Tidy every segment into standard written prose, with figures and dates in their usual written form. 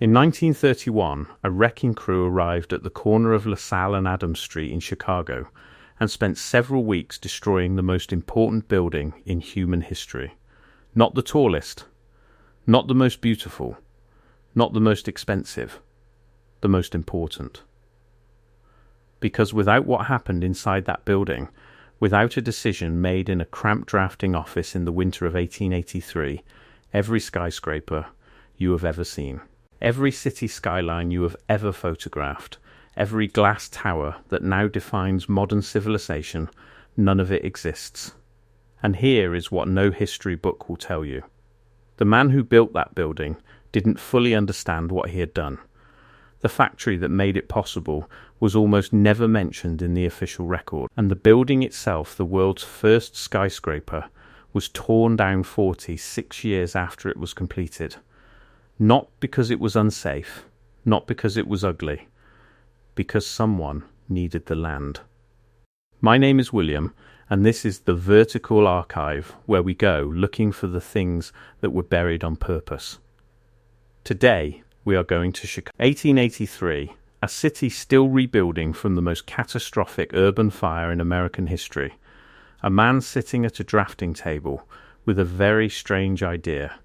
In 1931, a wrecking crew arrived at the corner of LaSalle and Adams Street in Chicago and spent several weeks destroying the most important building in human history. Not the tallest, not the most beautiful, not the most expensive, the most important. Because without what happened inside that building, without a decision made in a cramped drafting office in the winter of 1883, every skyscraper you have ever seen, every city skyline you have ever photographed, every glass tower that now defines modern civilization, none of it exists. And here is what no history book will tell you. The man who built that building didn't fully understand what he had done. The factory that made it possible was almost never mentioned in the official record, and the building itself, the world's first skyscraper, was torn down 46 years after it was completed. Not because it was unsafe, not because it was ugly, because someone needed the land. My name is William, and this is the Vertical Archive, where we go looking for the things that were buried on purpose. Today, we are going to Chicago. 1883, a city still rebuilding from the most catastrophic urban fire in American history. A man sitting at a drafting table with a very strange idea,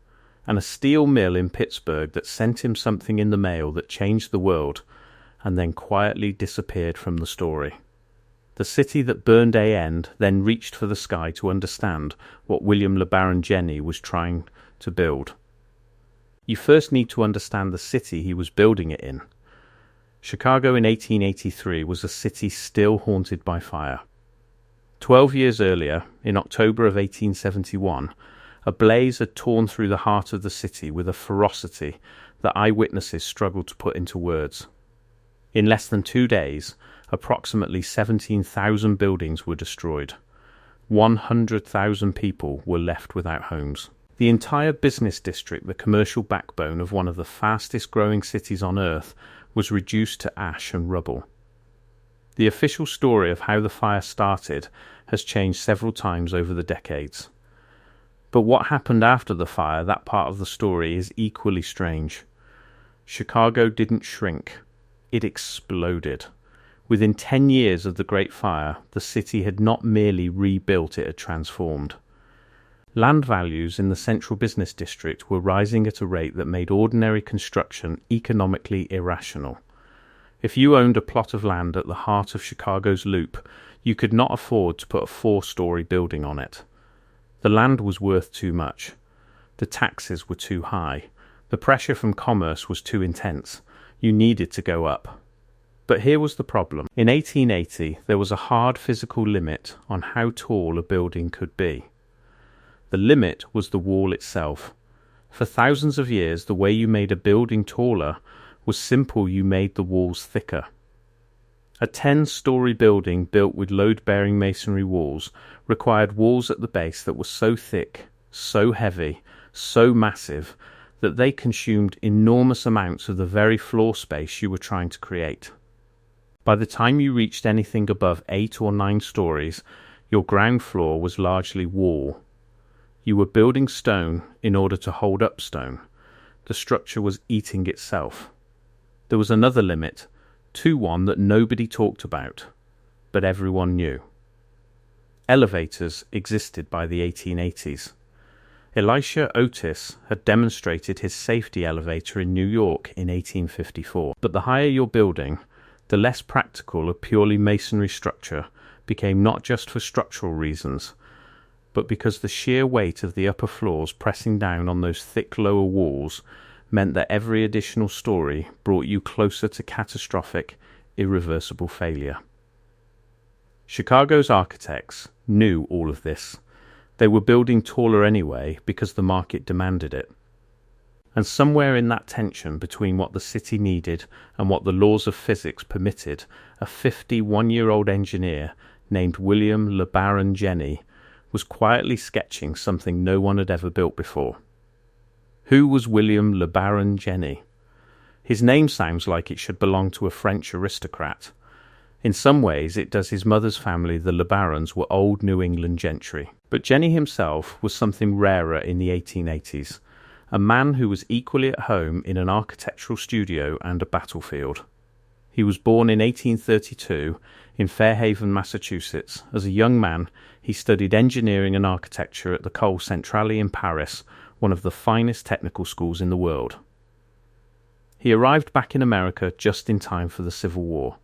and a steel mill in Pittsburgh that sent him something in the mail that changed the world, and then quietly disappeared from the story. The city that burned end then reached for the sky to understand what William LeBaron Jenney was trying to build. You first need to understand the city he was building it in. Chicago in 1883 was a city still haunted by fire. 12 years earlier, in October of 1871, a blaze had torn through the heart of the city with a ferocity that eyewitnesses struggled to put into words. In less than 2 days, approximately 17,000 buildings were destroyed. 100,000 people were left without homes. The entire business district, the commercial backbone of one of the fastest growing cities on earth, was reduced to ash and rubble. The official story of how the fire started has changed several times over the decades. But what happened after the fire, that part of the story, is equally strange. Chicago didn't shrink. It exploded. Within 10 years of the Great Fire, the city had not merely rebuilt, it had transformed. Land values in the central business district were rising at a rate that made ordinary construction economically irrational. If you owned a plot of land at the heart of Chicago's Loop, you could not afford to put a 4-story building on it. The land was worth too much. The taxes were too high. The pressure from commerce was too intense. You needed to go up. But here was the problem. In 1880, there was a hard physical limit on how tall a building could be. The limit was the wall itself. For thousands of years, the way you made a building taller was simple: you made the walls thicker. A 10-story building built with load-bearing masonry walls required walls at the base that were so thick, so heavy, so massive, that they consumed enormous amounts of the very floor space you were trying to create. By the time you reached anything above 8 or 9 stories, your ground floor was largely wall. You were building stone in order to hold up stone. The structure was eating itself. There was another limit, one that nobody talked about, but everyone knew. Elevators existed by the 1880s. Elisha Otis had demonstrated his safety elevator in New York in 1854. But the higher your building, the less practical a purely masonry structure became, not just for structural reasons, but because the sheer weight of the upper floors pressing down on those thick lower walls meant that every additional story brought you closer to catastrophic, irreversible failure. Chicago's architects knew all of this. They were building taller anyway because the market demanded it. And somewhere in that tension between what the city needed and what the laws of physics permitted, a 51-year-old engineer named William LeBaron Jenney was quietly sketching something no one had ever built before. Who was William LeBaron Jenney? His name sounds like it should belong to a French aristocrat. In some ways, it does. His mother's family, the LeBarons, were old New England gentry. But Jenney himself was something rarer in the 1880s, a man who was equally at home in an architectural studio and a battlefield. He was born in 1832 in Fairhaven, Massachusetts. As a young man, he studied engineering and architecture at the École Centrale in Paris, one of the finest technical schools in the world. He arrived back in America just in time for the Civil War.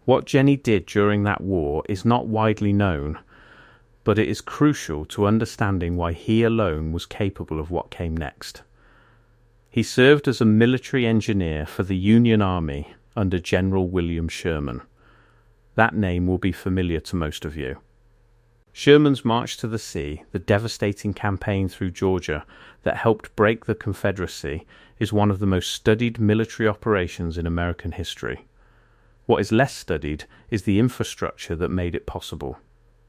What Jenney did during that war is not widely known, but it is crucial to understanding why he alone was capable of what came next. He served as a military engineer for the Union Army under General William Sherman. That name will be familiar to most of you. Sherman's March to the Sea, the devastating campaign through Georgia that helped break the Confederacy, is one of the most studied military operations in American history. What is less studied is the infrastructure that made it possible.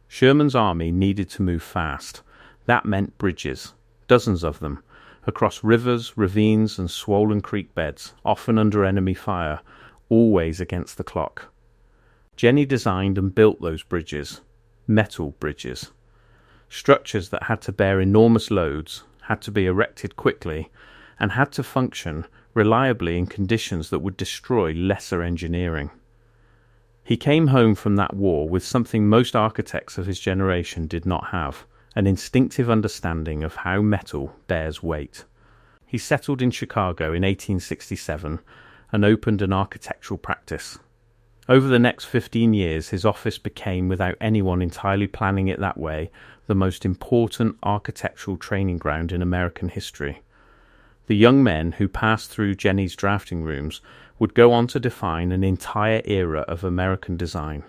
Sherman's army needed to move fast. That meant bridges, dozens of them, across rivers, ravines, and swollen creek beds, often under enemy fire, always against the clock. Jenney designed and built those bridges, metal bridges. Structures that had to bear enormous loads, had to be erected quickly, and had to function reliably in conditions that would destroy lesser engineering. He came home from that war with something most architects of his generation did not have, an instinctive understanding of how metal bears weight. He settled in Chicago in 1867 and opened an architectural practice. Over the next 15 years, his office became, without anyone entirely planning it that way, the most important architectural training ground in American history. The young men who passed through Jenney's drafting rooms would go on to define an entire era of American design: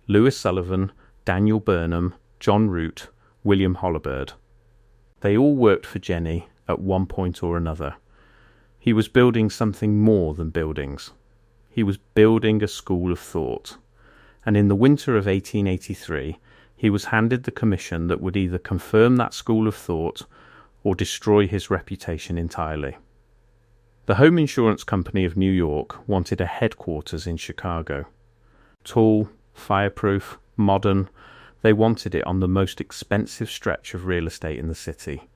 Louis Sullivan, Daniel Burnham, John Root, William Holabird. They all worked for Jenney at one point or another. He was building something more than buildings. He was building a school of thought. And in the winter of 1883, he was handed the commission that would either confirm that school of thought or destroy his reputation entirely. The Home Insurance Company of New York wanted a headquarters in Chicago. Tall, fireproof, modern, they wanted it on the most expensive stretch of real estate in the city.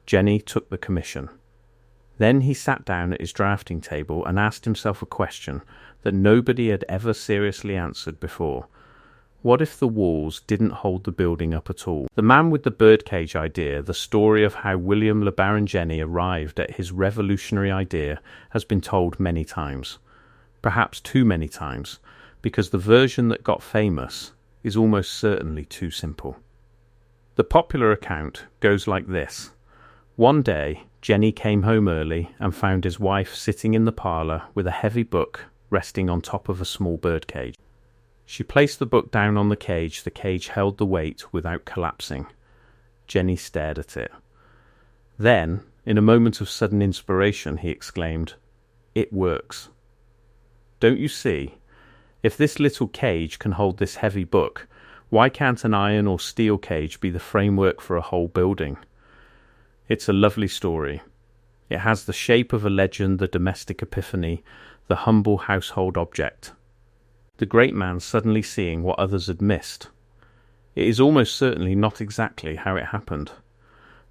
Jenney took the commission. Then he sat down at his drafting table and asked himself a question that nobody had ever seriously answered before. What if the walls didn't hold the building up at all? The man with the birdcage idea, the story of how William LeBaron Jenney arrived at his revolutionary idea, has been told many times. Perhaps too many times, because the version that got famous is almost certainly too simple. The popular account goes like this. One day, Jenney came home early and found his wife sitting in the parlour with a heavy book resting on top of a small birdcage. She placed the book down on the cage held the weight without collapsing. Jenney stared at it. Then, in a moment of sudden inspiration, he exclaimed, "It works. Don't you see? If this little cage can hold this heavy book, why can't an iron or steel cage be the framework for a whole building?" It's a lovely story. It has the shape of a legend, the domestic epiphany, the humble household object. The great man suddenly seeing what others had missed. It is almost certainly not exactly how it happened.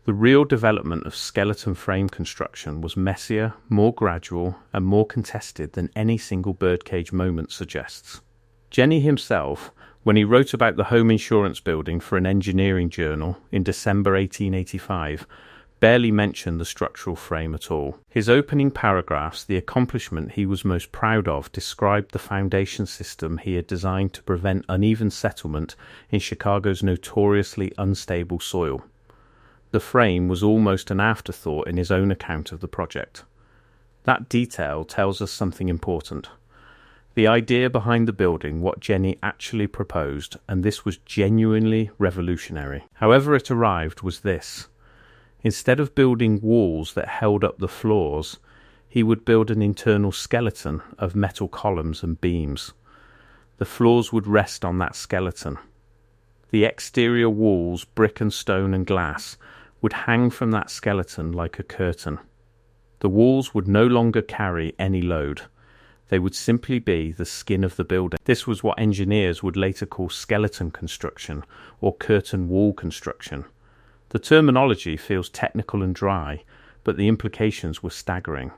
The real development of skeleton frame construction was messier, more gradual, and more contested than any single birdcage moment suggests. Jenney himself, when he wrote about the home insurance building for an engineering journal in December 1885, barely mentioned the structural frame at all. His opening paragraphs, the accomplishment he was most proud of, described the foundation system he had designed to prevent uneven settlement in Chicago's notoriously unstable soil. The frame was almost an afterthought in his own account of the project. That detail tells us something important. The idea behind the building, what Jenney actually proposed, and this was genuinely revolutionary. However it arrived was this. Instead of building walls that held up the floors, he would build an internal skeleton of metal columns and beams. The floors would rest on that skeleton. The exterior walls, brick and stone and glass, would hang from that skeleton like a curtain. The walls would no longer carry any load. They would simply be the skin of the building. This was what engineers would later call skeleton construction or curtain wall construction. The terminology feels technical and dry, but the implications were staggering.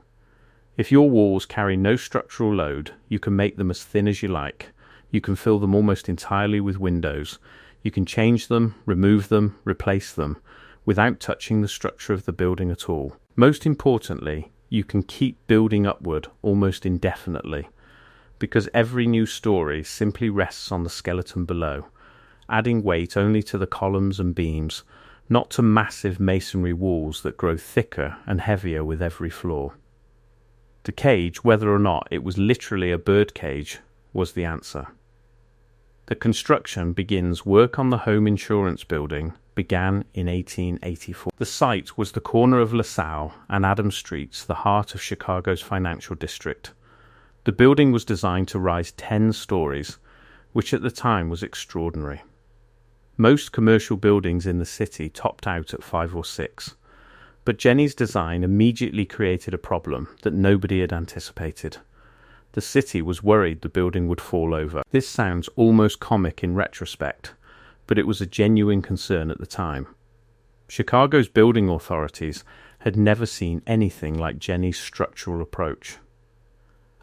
If your walls carry no structural load, you can make them as thin as you like. You can fill them almost entirely with windows. You can change them, remove them, replace them, without touching the structure of the building at all. Most importantly, you can keep building upward almost indefinitely, because every new story simply rests on the skeleton below, adding weight only to the columns and beams, not to massive masonry walls that grow thicker and heavier with every floor. The cage, whether or not it was literally a birdcage, was the answer. The construction begins. Work on the home insurance building began in 1884. The site was the corner of LaSalle and Adams Streets, the heart of Chicago's financial district. The building was designed to rise 10 stories, which at the time was extraordinary. Most commercial buildings in the city topped out at 5 or 6. But Jenney's design immediately created a problem that nobody had anticipated. The city was worried the building would fall over. This sounds almost comic in retrospect, but it was a genuine concern at the time. Chicago's building authorities had never seen anything like Jenney's structural approach.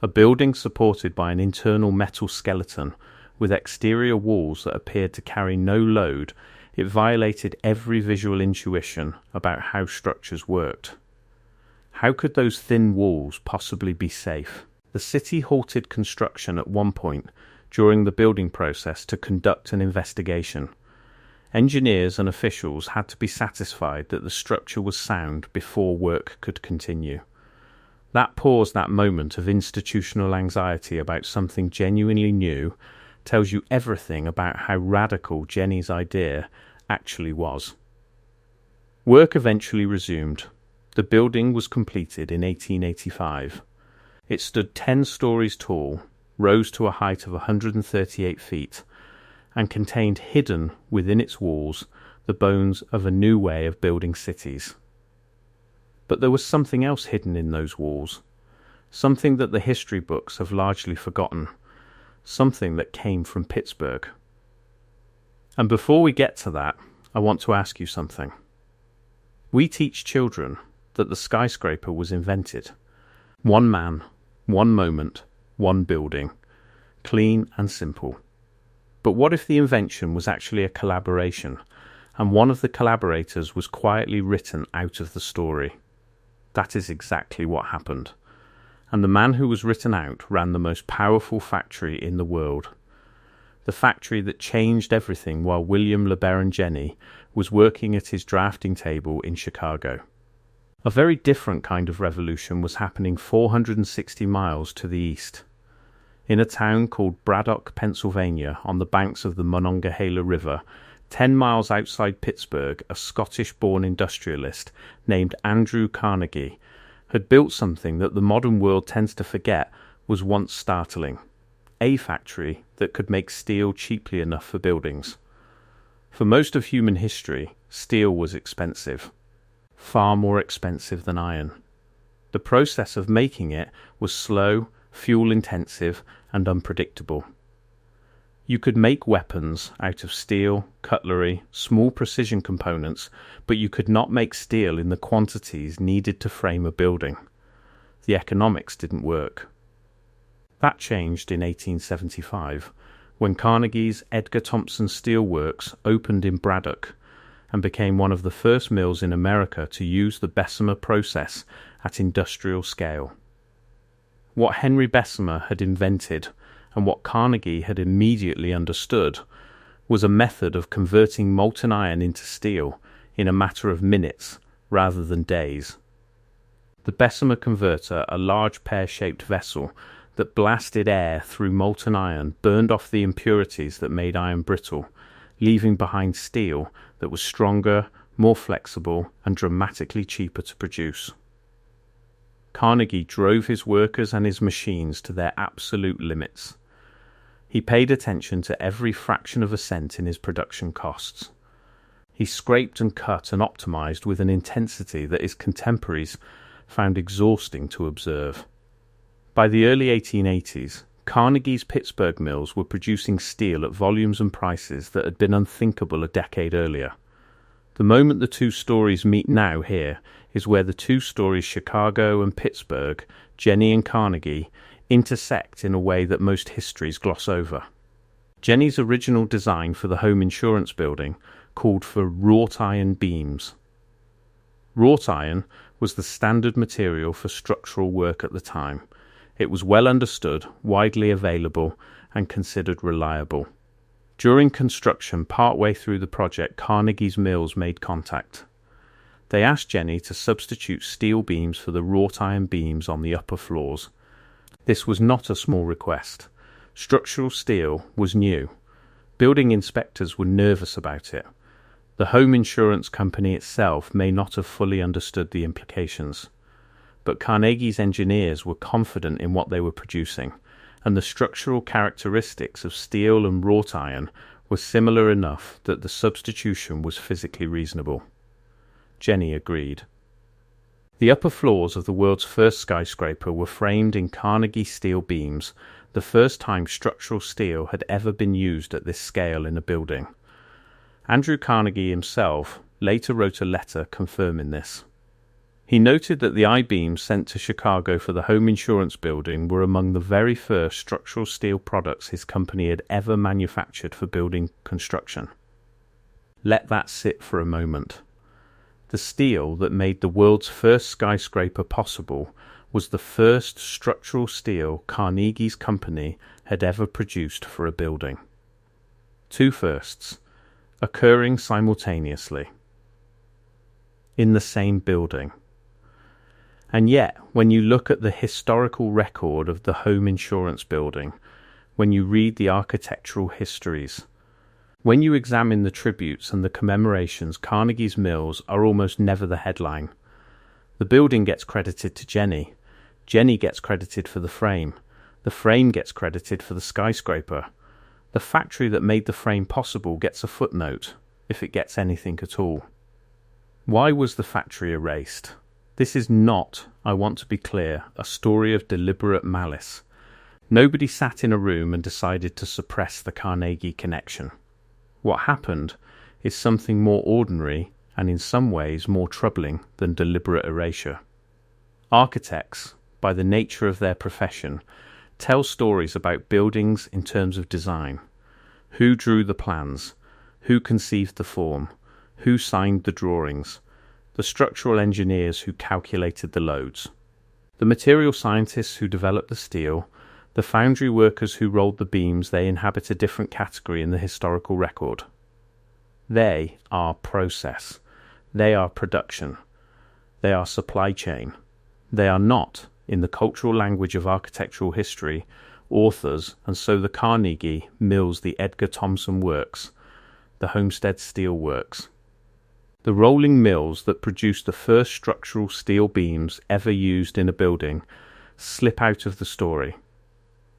A building supported by an internal metal skeleton with exterior walls that appeared to carry no load, it violated every visual intuition about how structures worked. How could those thin walls possibly be safe? The city halted construction at one point during the building process to conduct an investigation. Engineers and officials had to be satisfied that the structure was sound before work could continue. That pause, that moment of institutional anxiety about something genuinely new, tells you everything about how radical Jenney's idea actually was. Work eventually resumed. The building was completed in 1885. It stood 10 stories tall, rose to a height of 138 feet, and contained hidden within its walls the bones of a new way of building cities. But there was something else hidden in those walls, something that the history books have largely forgotten, something that came from Pittsburgh. And before we get to that, I want to ask you something. We teach children that the skyscraper was invented. One man, one moment, one building. Clean and simple. But what if the invention was actually a collaboration, and one of the collaborators was quietly written out of the story? That is exactly what happened. And the man who was written out ran the most powerful factory in the world. The factory that changed everything while William LeBaron Jenney was working at his drafting table in Chicago. A very different kind of revolution was happening 460 miles to the east. In a town called Braddock, Pennsylvania, on the banks of the Monongahela River, 10 miles outside Pittsburgh, a Scottish-born industrialist named Andrew Carnegie had built something that the modern world tends to forget was once startling. A factory that could make steel cheaply enough for buildings. For most of human history, steel was expensive. Far more expensive than iron. The process of making it was slow, fuel-intensive, and unpredictable. You could make weapons out of steel, cutlery, small precision components, but you could not make steel in the quantities needed to frame a building. The economics didn't work. That changed in 1875, when Carnegie's Edgar Thomson Steel Works opened in Braddock and became one of the first mills in America to use the Bessemer process at industrial scale. What Henry Bessemer had invented and what Carnegie had immediately understood was a method of converting molten iron into steel in a matter of minutes rather than days. The Bessemer converter, a large pear-shaped vessel that blasted air through molten iron, burned off the impurities that made iron brittle, leaving behind steel that was stronger, more flexible, and dramatically cheaper to produce. Carnegie drove his workers and his machines to their absolute limits. He paid attention to every fraction of a cent in his production costs. He scraped and cut and optimized with an intensity that his contemporaries found exhausting to observe. By the early 1880s, Carnegie's Pittsburgh mills were producing steel at volumes and prices that had been unthinkable a decade earlier. The moment the two stories meet now here is where the two stories Chicago and Pittsburgh, Jenney and Carnegie, intersect in a way that most histories gloss over. Jenney's original design for the home insurance building called for wrought iron beams. Wrought iron was the standard material for structural work at the time. It was well understood, widely available, and considered reliable. During construction, partway through the project, Carnegie's mills made contact. They asked Jenney to substitute steel beams for the wrought iron beams on the upper floors. This was not a small request. Structural steel was new. Building inspectors were nervous about it. The home insurance company itself may not have fully understood the implications. But Carnegie's engineers were confident in what they were producing, and the structural characteristics of steel and wrought iron were similar enough that the substitution was physically reasonable. Jenney agreed. The upper floors of the world's first skyscraper were framed in Carnegie steel beams, the first time structural steel had ever been used at this scale in a building. Andrew Carnegie himself later wrote a letter confirming this. He noted that the I-beams sent to Chicago for the home insurance building were among the very first structural steel products his company had ever manufactured for building construction. Let that sit for a moment. The steel that made the world's first skyscraper possible was the first structural steel Carnegie's company had ever produced for a building. Two firsts, occurring simultaneously, in the same building. And yet, when you look at the historical record of the home insurance building, when you read the architectural histories, when you examine the tributes and the commemorations, Carnegie's mills are almost never the headline. The building gets credited to Jenney. Jenney gets credited for the frame. The frame gets credited for the skyscraper. The factory that made the frame possible gets a footnote, if it gets anything at all. Why was the factory erased? This is not, I want to be clear, a story of deliberate malice. Nobody sat in a room and decided to suppress the Carnegie connection. What happened is something more ordinary and in some ways more troubling than deliberate erasure. Architects, by the nature of their profession, tell stories about buildings in terms of design. Who drew the plans? Who conceived the form? Who signed the drawings? The structural engineers who calculated the loads? The material scientists who developed the steel? The foundry workers who rolled the beams? They inhabit a different category in the historical record. They are process. They are production. They are supply chain. They are not, in the cultural language of architectural history, authors, and so the Carnegie mills the Edgar Thomson works, the Homestead Steel Works. The rolling mills that produced the first structural steel beams ever used in a building slip out of the story.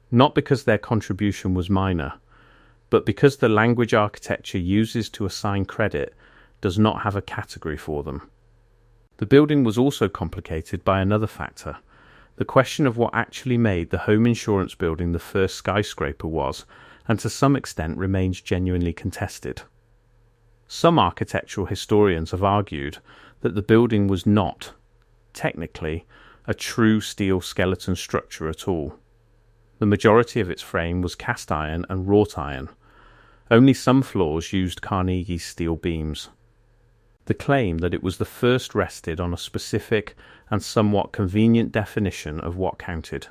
Not because their contribution was minor, but because the language architecture uses to assign credit does not have a category for them. The building was also complicated by another factor. The question of what actually made the home insurance building the first skyscraper was, and to some extent remains genuinely contested. Some architectural historians have argued that the building was not, technically, a true steel skeleton structure at all. The majority of its frame was cast iron and wrought iron. Only some floors used Carnegie's steel beams. The claim that it was the first rested on a specific and somewhat convenient definition of what counted.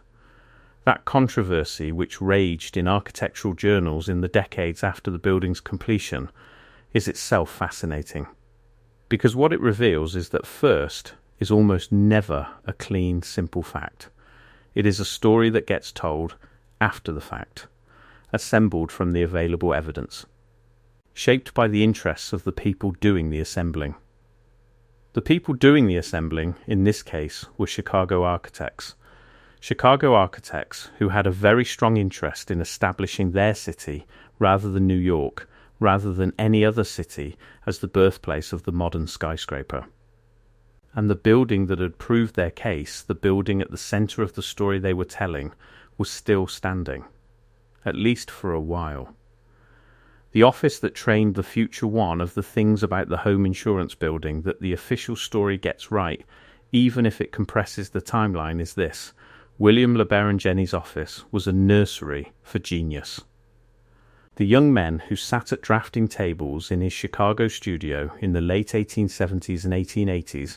That controversy which raged in architectural journals in the decades after the building's completion is itself fascinating, because what it reveals is that first is almost never a clean, simple fact. It is a story that gets told after the fact, assembled from the available evidence, shaped by the interests of the people doing the assembling. The people doing the assembling, in this case, were Chicago architects. Chicago architects who had a very strong interest in establishing their city rather than New York, rather than any other city, as the birthplace of the modern skyscraper. And the building that had proved their case, the building at the center of the story they were telling, was still standing, at least for a while. The office that trained the future one of the things about the home insurance building that the official story gets right, even if it compresses the timeline, is this: William LeBaron Jenney's office was a nursery for genius. The young men who sat at drafting tables in his Chicago studio in the late 1870s and 1880s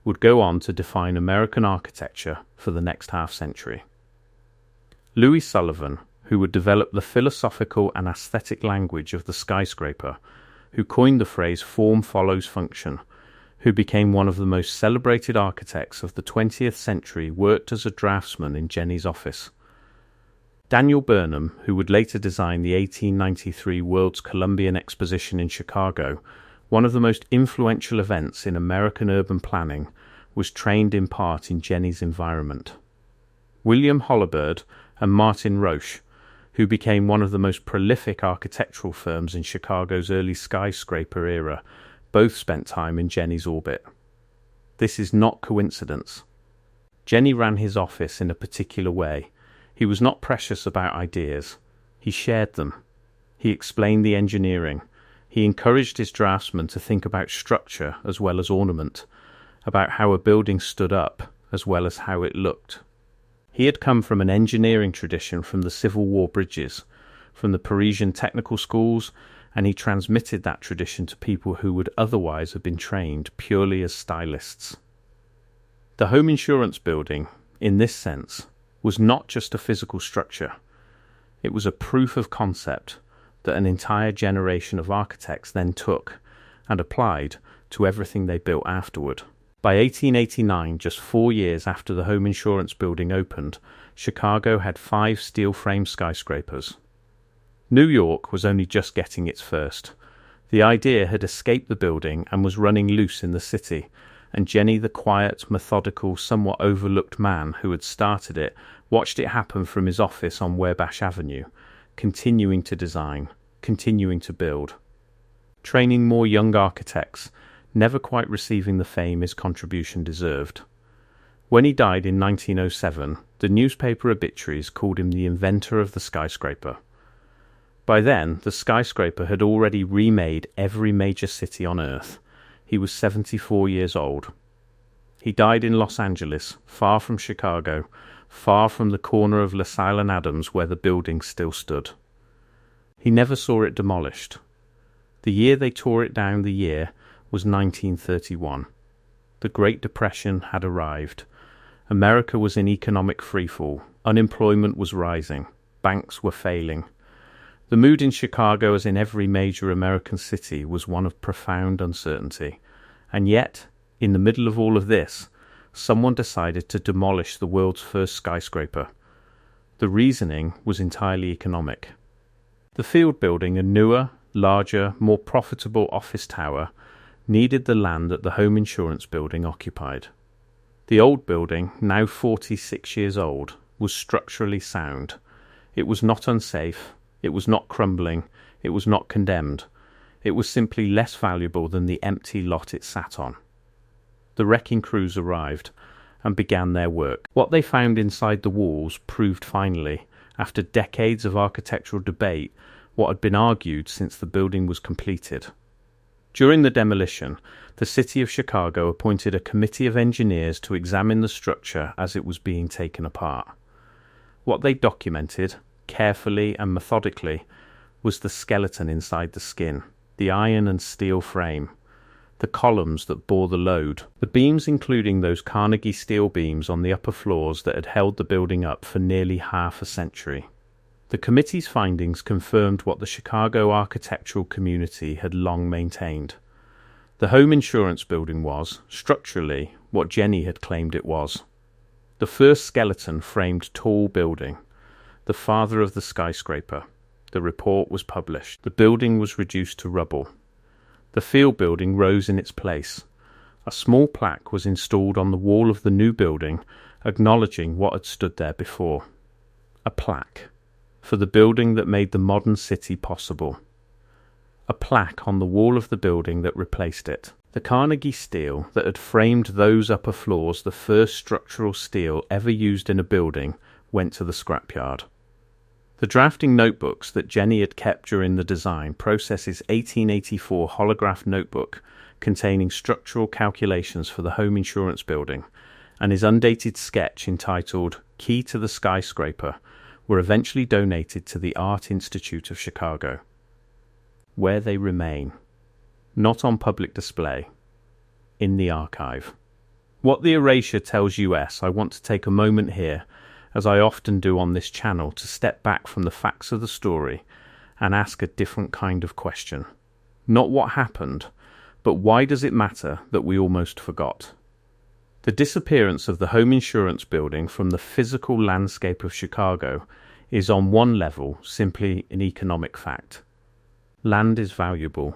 would go on to define American architecture for the next half-century. Louis Sullivan, who would develop the philosophical and aesthetic language of the skyscraper, who coined the phrase form follows function, who became one of the most celebrated architects of the 20th century, worked as a draftsman in Jenney's office. Daniel Burnham, who would later design the 1893 World's Columbian Exposition in Chicago, one of the most influential events in American urban planning, was trained in part in Jenney's environment. William Holabird and Martin Roche, who became one of the most prolific architectural firms in Chicago's early skyscraper era, both spent time in Jenney's orbit. This is not coincidence. Jenney ran his office in a particular way. He was not precious about ideas. He shared them. He explained the engineering. He encouraged his draftsmen to think about structure as well as ornament, about how a building stood up as well as how it looked. He had come from an engineering tradition from the Civil War bridges, from the Parisian technical schools, and he transmitted that tradition to people who would otherwise have been trained purely as stylists. The home insurance building, in this sense, was not just a physical structure. It was a proof of concept that an entire generation of architects then took and applied to everything they built afterward. By 1889, just 4 years after the home insurance building opened, Chicago had 5 steel-frame skyscrapers. New York was only just getting its first. The idea had escaped the building and was running loose in the city, and Jenney, the quiet, methodical, somewhat overlooked man who had started it, watched it happen from his office on Wabash Avenue, continuing to design, continuing to build, training more young architects, never quite receiving the fame his contribution deserved. When he died in 1907, the newspaper obituaries called him the inventor of the skyscraper. By then, the skyscraper had already remade every major city on Earth. He was 74 years old. He died in Los Angeles, far from Chicago, far from the corner of LaSalle and Adams where the building still stood. He never saw it demolished. The year they tore it down was 1931. The Great Depression had arrived. America was in economic freefall. Unemployment was rising. Banks were failing. The mood in Chicago, as in every major American city, was one of profound uncertainty. And yet, in the middle of all of this, someone decided to demolish the world's first skyscraper. The reasoning was entirely economic. The Field Building, a newer, larger, more profitable office tower, needed the land that the home insurance building occupied. The old building, now 46 years old, was structurally sound. It was not unsafe. It was not crumbling. It was not condemned. It was simply less valuable than the empty lot it sat on. The wrecking crews arrived and began their work. What they found inside the walls proved finally, after decades of architectural debate, what had been argued since the building was completed. During the demolition, the city of Chicago appointed a committee of engineers to examine the structure as it was being taken apart. What they documented, carefully and methodically, was the skeleton inside the skin, the iron and steel frame, the columns that bore the load, the beams including those Carnegie steel beams on the upper floors that had held the building up for nearly half a century. The committee's findings confirmed what the Chicago architectural community had long maintained. The home insurance building was, structurally, what Jenney had claimed it was. The first skeleton-framed tall building, the father of the skyscraper. The report was published. The building was reduced to rubble. The Field Building rose in its place. A small plaque was installed on the wall of the new building, acknowledging what had stood there before. A plaque for the building that made the modern city possible. A plaque on the wall of the building that replaced it. The Carnegie steel that had framed those upper floors, the first structural steel ever used in a building, went to the scrapyard. The drafting notebooks that Jenney had kept during the design process his 1884 holograph notebook containing structural calculations for the home insurance building, and his undated sketch entitled Key to the Skyscraper were eventually donated to the Art Institute of Chicago, where they remain, not on public display, in the archive. What the erasure tells US, I want to take a moment here, as I often do on this channel, to step back from the facts of the story and ask a different kind of question. Not what happened, but why does it matter that we almost forgot? The disappearance of the home insurance building from the physical landscape of Chicago is on one level simply an economic fact. Land is valuable.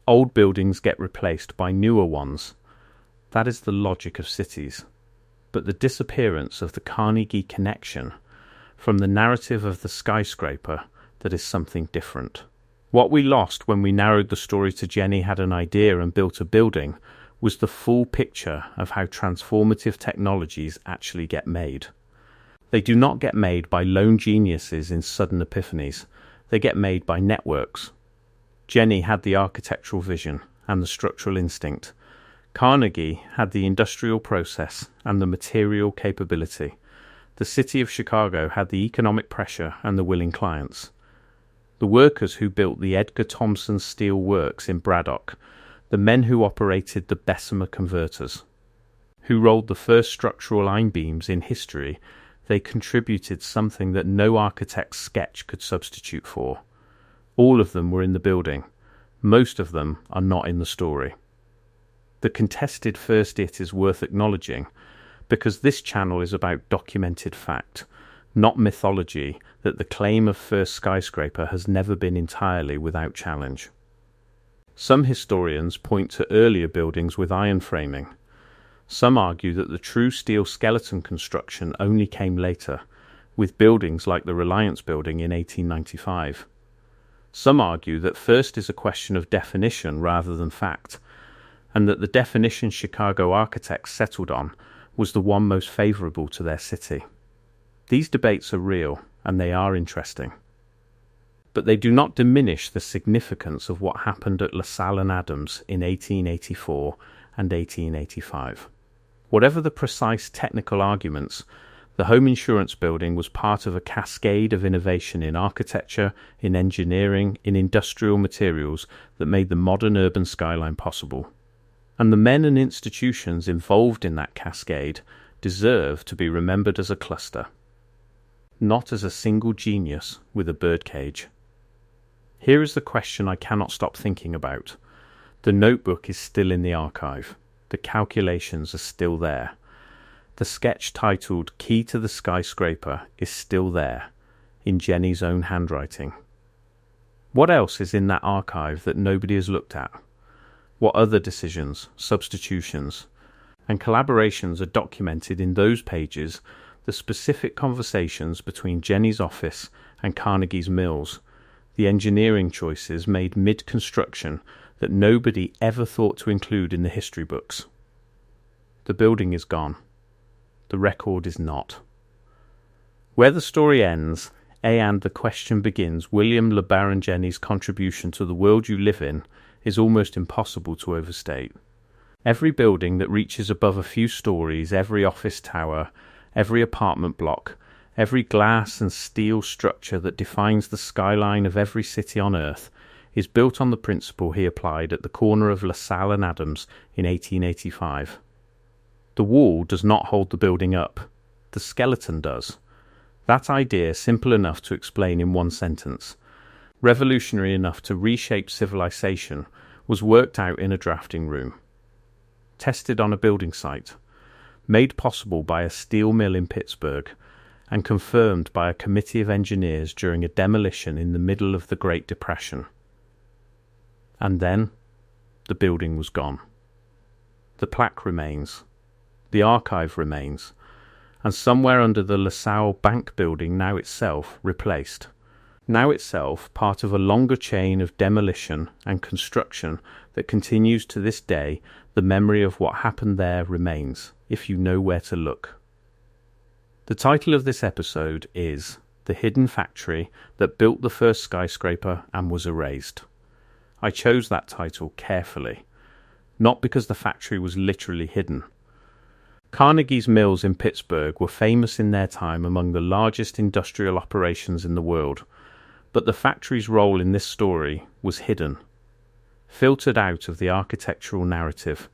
Old buildings get replaced by newer ones. That is the logic of cities. But the disappearance of the Carnegie connection from the narrative of the skyscraper, that is something different. What we lost when we narrowed the story to Jenney had an idea and built a building was the full picture of how transformative technologies actually get made. They do not get made by lone geniuses in sudden epiphanies. They get made by networks. Jenney had the architectural vision and the structural instinct. Carnegie had the industrial process and the material capability. The city of Chicago had the economic pressure and the willing clients. The workers who built the Edgar Thomson Steel Works in Braddock, the men who operated the Bessemer converters, who rolled the first structural I-beams in history, they contributed something that no architect's sketch could substitute for. All of them were in the building. Most of them are not in the story. The contested first it is worth acknowledging, because this channel is about documented fact, not mythology that the claim of first skyscraper has never been entirely without challenge. Some historians point to earlier buildings with iron framing. Some argue that the true steel skeleton construction only came later, with buildings like the Reliance Building in 1895. Some argue that first is a question of definition rather than fact, and that the definition Chicago architects settled on was the one most favourable to their city. These debates are real, and they are interesting. But they do not diminish the significance of what happened at LaSalle and Adams in 1884 and 1885. Whatever the precise technical arguments, the home insurance building was part of a cascade of innovation in architecture, in engineering, in industrial materials that made the modern urban skyline possible. And the men and institutions involved in that cascade deserve to be remembered as a cluster, not as a single genius with a birdcage. Here is the question I cannot stop thinking about. The notebook is still in the archive. The calculations are still there. The sketch titled Key to the Skyscraper is still there, in Jenney's own handwriting. What else is in that archive that nobody has looked at? What other decisions, substitutions, and collaborations are documented in those pages, the specific conversations between Jenney's office and Carnegie's mills, the engineering choices made mid-construction that nobody ever thought to include in the history books? The building is gone. The record is not. Where the story ends, and the question begins, William LeBaron Jenney's contribution to the world you live in is almost impossible to overstate. Every building that reaches above a few stories, every office tower, every apartment block, every glass and steel structure that defines the skyline of every city on earth is built on the principle he applied at the corner of LaSalle and Adams in 1885. The wall does not hold the building up. The skeleton does. That idea, simple enough to explain in one sentence, revolutionary enough to reshape civilization, was worked out in a drafting room, tested on a building site, made possible by a steel mill in Pittsburgh, and confirmed by a committee of engineers during a demolition in the middle of the Great Depression. And then, the building was gone. The plaque remains. The archive remains. And somewhere under the LaSalle Bank building now itself replaced. Now itself part of a longer chain of demolition and construction that continues to this day. The memory of what happened there remains, if you know where to look. The title of this episode is the hidden factory that built the first skyscraper and was erased. I chose that title carefully, not because the factory was literally hidden. Carnegie's mills in Pittsburgh were famous in their time among the largest industrial operations in the world, but the factory's role in this story was hidden, filtered out of the architectural narrative,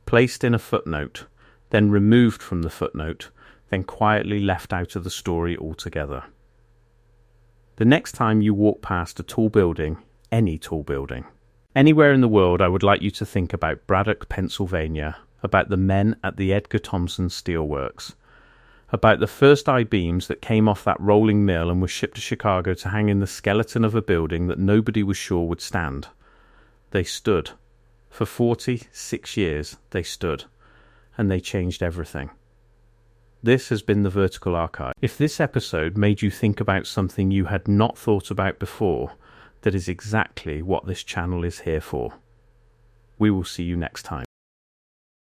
placed in a footnote, then removed from the footnote, then quietly left out of the story altogether. The next time you walk past a tall building, any tall building, anywhere in the world, I would like you to think about Braddock, Pennsylvania, about the men at the Edgar Thomson Steelworks, about the first I-beams that came off that rolling mill and were shipped to Chicago to hang in the skeleton of a building that nobody was sure would stand. They stood. For 46 years, they stood. And they changed everything. This has been the Vertical Archive. If this episode made you think about something you had not thought about before, that is exactly what this channel is here for. We will see you next time.